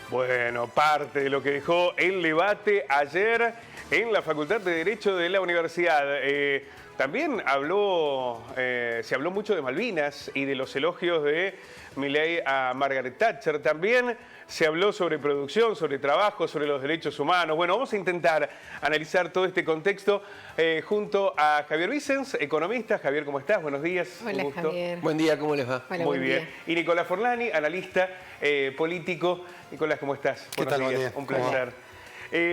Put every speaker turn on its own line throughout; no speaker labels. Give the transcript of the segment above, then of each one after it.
Bueno, parte de lo que dejó el debate ayer en la Facultad de Derecho de la Universidad. También se habló mucho de Malvinas y de los elogios de Milei a Margaret Thatcher. También se habló sobre producción, sobre trabajo, sobre los derechos humanos. Bueno, vamos a intentar analizar todo este contexto junto a Javier Vicens, economista. Javier, ¿cómo estás? Buenos días.
Hola,
un gusto.
Javier.
Buen día, ¿cómo les va?
Hola,
Muy
buen
bien.
día.
Y Nicolás Forlani, analista político. Nicolás, ¿cómo estás?
¿Qué tal? Buen día.
Un placer.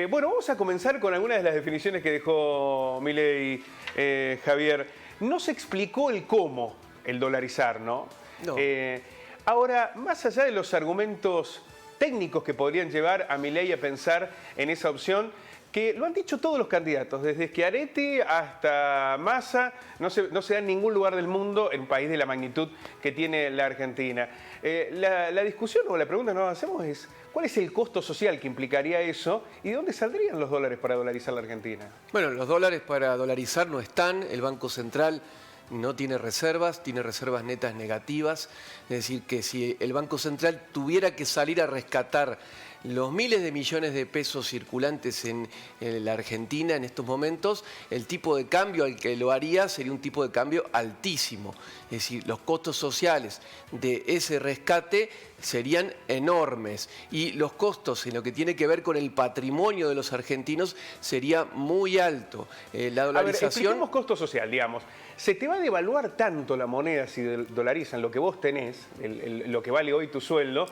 Bueno, vamos a comenzar con algunas de las definiciones que dejó Milei, Javier. No se explicó el cómo el dolarizar, ¿no?
No.
Ahora, más allá de los argumentos técnicos que podrían llevar a Milei a pensar en esa opción, que lo han dicho todos los candidatos, desde Schiaretti hasta Massa, no se da en ningún lugar del mundo, en un país de la magnitud que tiene la Argentina. La discusión o la pregunta que nos hacemos es, ¿cuál es el costo social que implicaría eso y de dónde saldrían los dólares para dolarizar la Argentina?
Bueno, los dólares para dolarizar no están, el Banco Central no tiene reservas netas negativas, es decir, que si el Banco Central tuviera que salir a rescatar los miles de millones de pesos circulantes en la Argentina en estos momentos, el tipo de cambio al que lo haría sería un tipo de cambio altísimo. Es decir, los costos sociales de ese rescate serían enormes y los costos en lo que tiene que ver con el patrimonio de los argentinos sería muy alto. La dolarización...
A ver, expliquemos costo social, digamos. ¿Se te va a devaluar tanto la moneda si dolarizan lo que vos tenés, lo que vale hoy tu sueldo,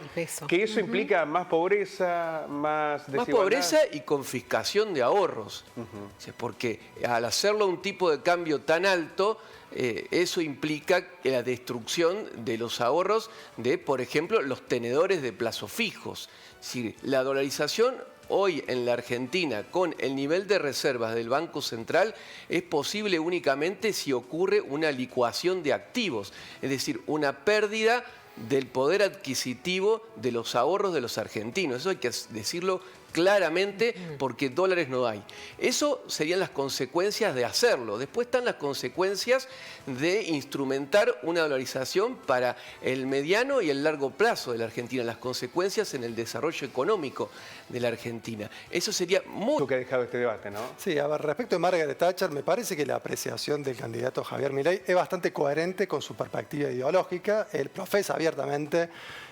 que eso implica más pobreza, más desigualdad?
Más pobreza y confiscación de ahorros. Porque al hacerlo un tipo de cambio tan alto, eso implica la destrucción de los ahorros de, por ejemplo, los tenedores de plazos fijos. Es decir, la dolarización hoy en la Argentina, con el nivel de reservas del Banco Central, es posible únicamente si ocurre una licuación de activos, es decir, una pérdida del poder adquisitivo de los ahorros de los argentinos. Eso hay que decirlo claramente porque dólares no hay. Eso serían las consecuencias de hacerlo. Después están las consecuencias de instrumentar una dolarización para el mediano y el largo plazo de la Argentina, las consecuencias en el desarrollo económico de la Argentina. Eso sería muy...
Lo que ha dejado este debate, ¿no?
Sí, a ver, respecto a Margaret Thatcher, me parece que la apreciación del candidato Javier Milei es bastante coherente con su perspectiva ideológica. Él profesa abiertamente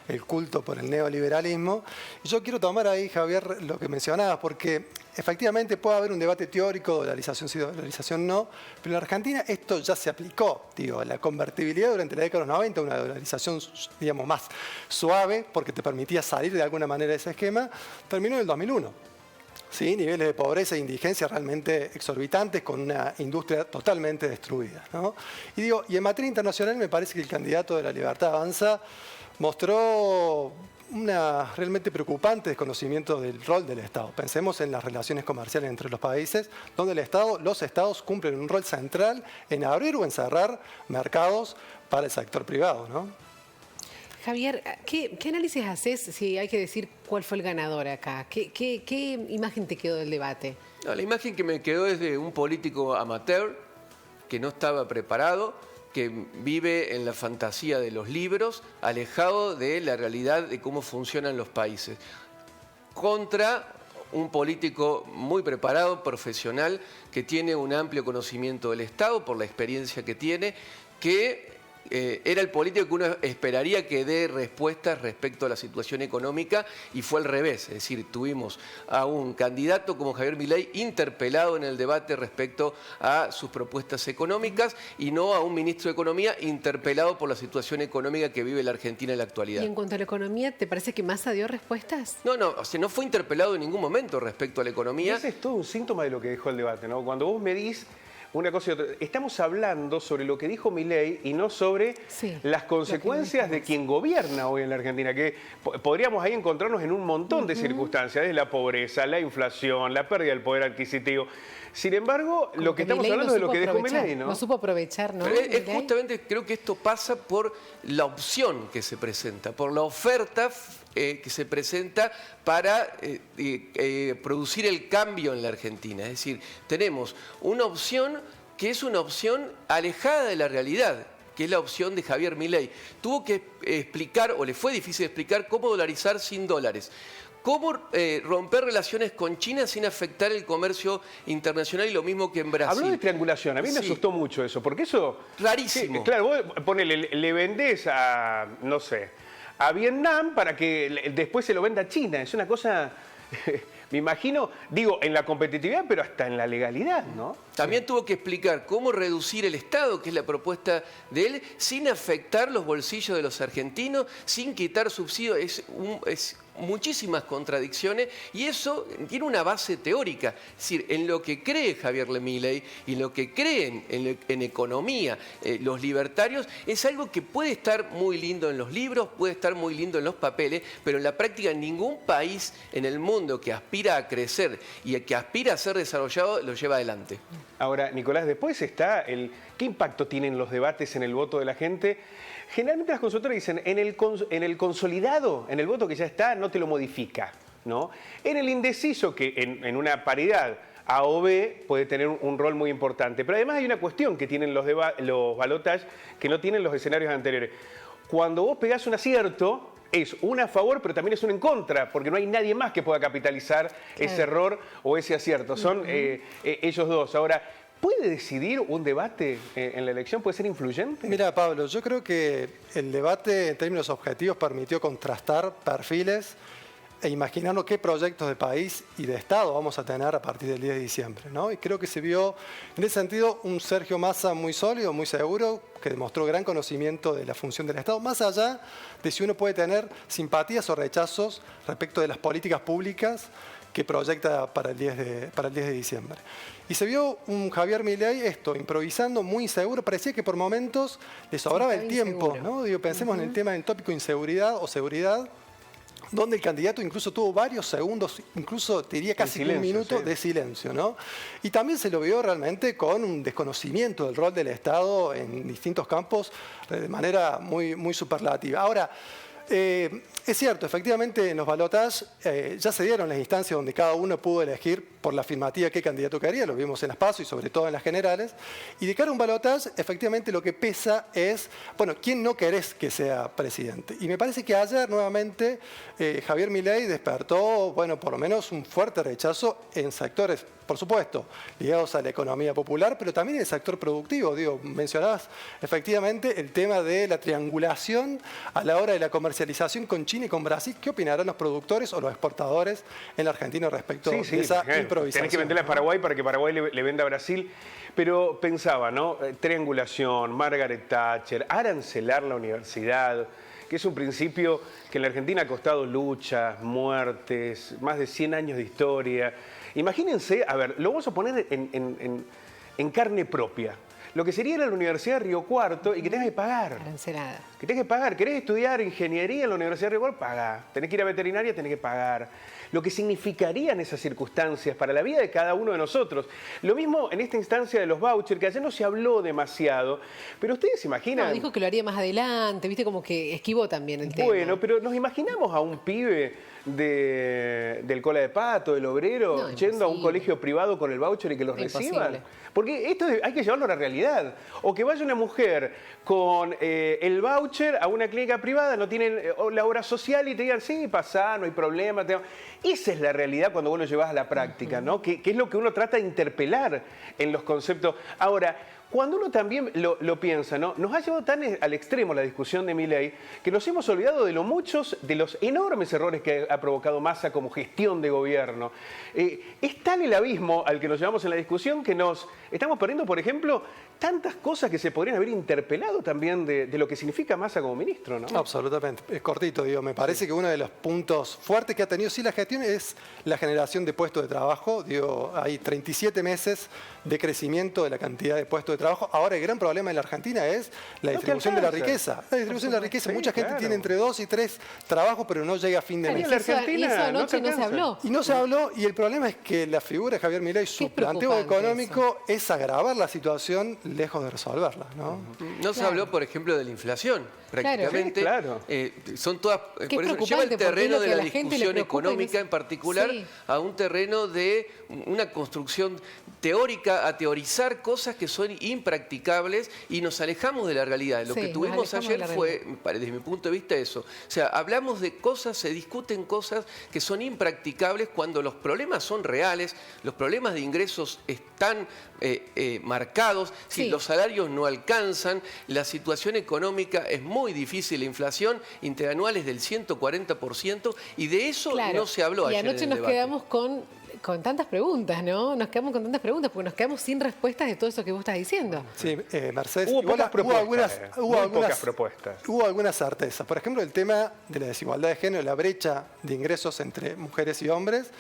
el culto por el neoliberalismo. Y yo quiero tomar ahí, Javier, lo que mencionabas, porque efectivamente puede haber un debate teórico, dolarización sí, dolarización no, pero en la Argentina esto ya se aplicó. Digo, la convertibilidad durante la década de los 90, una dolarización, digamos, más suave, porque te permitía salir de alguna manera de ese esquema, terminó en el 2001. ¿Sí? Niveles de pobreza e indigencia realmente exorbitantes con una industria totalmente destruida, ¿no? Y en materia internacional me parece que el candidato de la Libertad Avanza mostró una realmente preocupante desconocimiento del rol del Estado. Pensemos en las relaciones comerciales entre los países, donde los estados cumplen un rol central en abrir o en cerrar mercados para el sector privado, ¿no?
Javier, ¿qué análisis haces si hay que decir cuál fue el ganador acá? ¿Qué imagen te quedó del debate?
No, la imagen que me quedó es de un político amateur que no estaba preparado, que vive en la fantasía de los libros, alejado de la realidad de cómo funcionan los países, contra un político muy preparado, profesional, que tiene un amplio conocimiento del Estado por la experiencia que tiene, que era el político que uno esperaría que dé respuestas respecto a la situación económica y fue al revés. Es decir, tuvimos a un candidato como Javier Milei interpelado en el debate respecto a sus propuestas económicas y no a un ministro de Economía interpelado por la situación económica que vive la Argentina en la actualidad.
Y en cuanto a la economía, ¿te parece que Massa dio respuestas?
No, o sea, no fue interpelado en ningún momento respecto a la economía.
Y ese es todo un síntoma de lo que dejó el debate, ¿no? Cuando vos medís una cosa y otra. Estamos hablando sobre lo que dijo Milei y no sobre las consecuencias de quien gobierna hoy en la Argentina, que podríamos ahí encontrarnos en un montón de circunstancias, desde la pobreza, la inflación, la pérdida del poder adquisitivo. Sin embargo, lo que estamos hablando es de lo que dejó Milei, ¿no?
No supo aprovechar, ¿no?
Pero justamente creo que esto pasa por la opción que se presenta, por la oferta que se presenta para producir el cambio en la Argentina. Es decir, tenemos una opción que es una opción alejada de la realidad, que es la opción de Javier Milei. Tuvo que explicar, o le fue difícil explicar, cómo dolarizar sin dólares. ¿Cómo romper relaciones con China sin afectar el comercio internacional y lo mismo que en Brasil?
Habló de triangulación, a mí me asustó mucho eso, porque eso...
Rarísimo.
Claro, vos ponele, le vendés a, no sé, a Vietnam para que después se lo venda a China. Es una cosa, me imagino, digo, en la competitividad, pero hasta en la legalidad, ¿no?
También tuvo que explicar cómo reducir el Estado, que es la propuesta de él, sin afectar los bolsillos de los argentinos, sin quitar subsidios. Es muchísimas contradicciones y eso tiene una base teórica. Es decir, en lo que cree Javier Milei y en lo que creen en economía los libertarios, es algo que puede estar muy lindo en los libros, puede estar muy lindo en los papeles, pero en la práctica ningún país en el mundo que aspira a crecer y que aspira a ser desarrollado lo lleva adelante.
Ahora, Nicolás, después está ¿qué impacto tienen los debates en el voto de la gente? Generalmente las consultoras dicen, en el consolidado, en el voto que ya está, no te lo modifica, ¿no? En el indeciso, que en una paridad A o B puede tener un rol muy importante. Pero además hay una cuestión que tienen los balotajes que no tienen los escenarios anteriores. Cuando vos pegás un acierto, es una a favor, pero también es una en contra, porque no hay nadie más que pueda capitalizar ese error o ese acierto. Son ellos dos. Ahora, ¿puede decidir un debate en la elección? ¿Puede ser influyente?
Mira, Pablo, yo creo que el debate en términos objetivos permitió contrastar perfiles e imaginarnos qué proyectos de país y de Estado vamos a tener a partir del 10 de diciembre, ¿no? Y creo que se vio, en ese sentido, un Sergio Massa muy sólido, muy seguro, que demostró gran conocimiento de la función del Estado, más allá de si uno puede tener simpatías o rechazos respecto de las políticas públicas que proyecta para el 10 de diciembre. Y se vio un Javier Milei improvisando, muy inseguro. Parecía que por momentos le sobraba el tiempo, ¿no? Digo, pensemos en el tema del tópico inseguridad o seguridad, donde el candidato incluso tuvo varios segundos, incluso diría casi un minuto de silencio, ¿no? Y también se lo vio realmente con un desconocimiento del rol del Estado en distintos campos de manera muy, muy superlativa. Ahora, es cierto, efectivamente en los balotajes ya se dieron las instancias donde cada uno pudo elegir por la afirmativa qué candidato quería, lo vimos en las PASO y sobre todo en las generales, y de cara a un balotaje efectivamente lo que pesa es, bueno, ¿quién no querés que sea presidente? Y me parece que ayer nuevamente Javier Milei despertó, bueno, por lo menos un fuerte rechazo en sectores, por supuesto, ligados a la economía popular, pero también en el sector productivo. Digo, mencionabas efectivamente el tema de la triangulación a la hora de la comercialización con China y con Brasil. ¿Qué opinarán los productores o los exportadores en la Argentina respecto de esa improvisación?
Tenés que venderle a Paraguay para que Paraguay le venda a Brasil. Pero pensaba, ¿no? Triangulación, Margaret Thatcher, arancelar la universidad, que es un principio que en la Argentina ha costado luchas, muertes, más de 100 años de historia. Imagínense, a ver, lo vamos a poner en carne propia. Lo que sería la Universidad de Río Cuarto y que tengas que pagar.
Arancelada.
Que tengas que pagar. ¿Querés estudiar ingeniería en la Universidad de Río Cuarto? Paga. ¿Tenés que ir a veterinaria? Tenés que pagar. Lo que significarían esas circunstancias para la vida de cada uno de nosotros. Lo mismo en esta instancia de los vouchers, que ayer no se habló demasiado, pero ustedes se imaginan...
No, dijo que lo haría más adelante, viste, como que esquivó también el tema.
Bueno, pero nos imaginamos a un pibe del Cola de Pato, del Obrero, yendo a un colegio privado con el voucher y que los reciban. Porque esto hay que llevarlo a la realidad. O que vaya una mujer con el voucher a una clínica privada, no tienen la obra social y te digan, sí, pasá, no hay problema. Esa es la realidad cuando vos lo llevas a la práctica, ¿no? Que es lo que uno trata de interpelar en los conceptos. Ahora, cuando uno también lo piensa, ¿no? Nos ha llevado tan al extremo la discusión de Milei que nos hemos olvidado de los enormes errores que ha provocado Massa como gestión de gobierno. Es tal el abismo al que nos llevamos en la discusión que nos estamos perdiendo, por ejemplo, tantas cosas que se podrían haber interpelado también de lo que significa Massa como ministro, ¿no?
Absolutamente. Es cortito, digo. Me parece que uno de los puntos fuertes que ha tenido la gestión es la generación de puestos de trabajo. Digo, hay 37 meses de crecimiento de la cantidad de puestos de trabajo. Ahora el gran problema en la Argentina es la distribución de la riqueza. La distribución de la riqueza. Mucha gente tiene entre 2 y 3 trabajos, pero no llega a fin de mes.
Y eso anoche no se habló.
Y no se habló, y el problema es que la figura de Javier Milei, su planteo económico es agravar la situación lejos de resolverla, ¿no?
No se habló, por ejemplo, de la inflación. prácticamente.
Claro.
Son todas,
Que
por
es
eso lleva el
preocupante, porque
terreno
es lo
de
que
la
a la gente le
discusión
preocupa y no
económica
se-
en particular
Sí.
a un terreno de una construcción teórica, a teorizar cosas que son impracticables y nos alejamos de la realidad. Lo
Sí,
que
nos
tuvimos
alejamos de
ayer
la
fue, desde mi punto de vista, eso. O sea, hablamos de cosas, se discuten cosas que son impracticables cuando los problemas son reales, los problemas de ingresos están marcados, si
Sí.
los salarios no alcanzan, la situación económica es muy difícil, la inflación interanual es del 140% y de eso
Claro.
no se habló
Y
ayer
anoche
en el
nos
debate.
quedamos con tantas preguntas, ¿no? Nos quedamos con tantas preguntas porque nos quedamos sin respuestas de todo eso que vos estás diciendo.
Sí, Mercedes,
Hubo
igual
pocas propuestas.
hubo
Muy pocas propuestas.
Hubo algunas certezas. Por ejemplo, el tema de la desigualdad de género, la brecha de ingresos entre mujeres y hombres.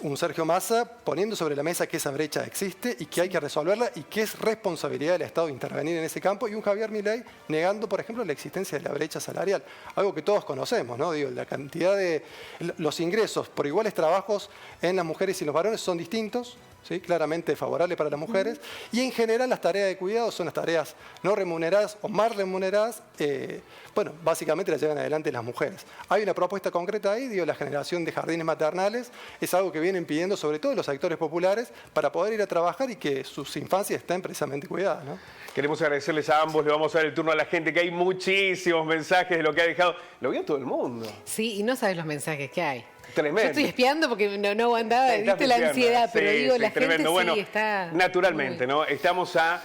Un Sergio Massa poniendo sobre la mesa que esa brecha existe y que hay que resolverla y que es responsabilidad del Estado intervenir en ese campo, y un Javier Milei negando, por ejemplo, la existencia de la brecha salarial, algo que todos conocemos, ¿no? Digo, la cantidad de los ingresos por iguales trabajos en las mujeres y los varones son distintos, ¿sí? Claramente favorable para las mujeres, y en general las tareas de cuidado son las tareas no remuneradas o más remuneradas, bueno, básicamente las llevan adelante las mujeres. Hay una propuesta concreta ahí, digo, la generación de jardines maternales es algo que vienen pidiendo sobre todo los sectores populares para poder ir a trabajar y que sus infancias estén precisamente cuidadas, ¿no?
Queremos agradecerles a ambos, le vamos a dar el turno a la gente, que hay muchísimos mensajes de lo que ha dejado. Lo vio todo el mundo.
Sí, y no sabes los mensajes que hay.
Tremendo.
Yo estoy espiando porque no aguantaba,
Estás
viste la
diciendo.
ansiedad, pero
Sí,
digo,
sí,
la
tremendo.
gente
Bueno,
sí está...
naturalmente, ¿no? Estamos a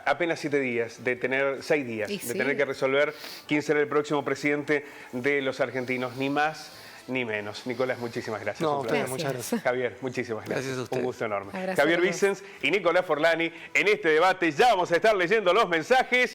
apenas 7 días de tener, 6 días,
Y
de
sí.
tener que resolver quién será el próximo presidente de los argentinos, ni más ni menos. Nicolás, muchísimas gracias.
No,
Un placer.
ustedes, muchas gracias.
Javier, muchísimas gracias.
Gracias a
Un
ustedes.
gusto enorme.
Abrazo
Javier
a todos.
Vicens y Nicolás Forlani en este debate. Ya vamos a estar leyendo los mensajes.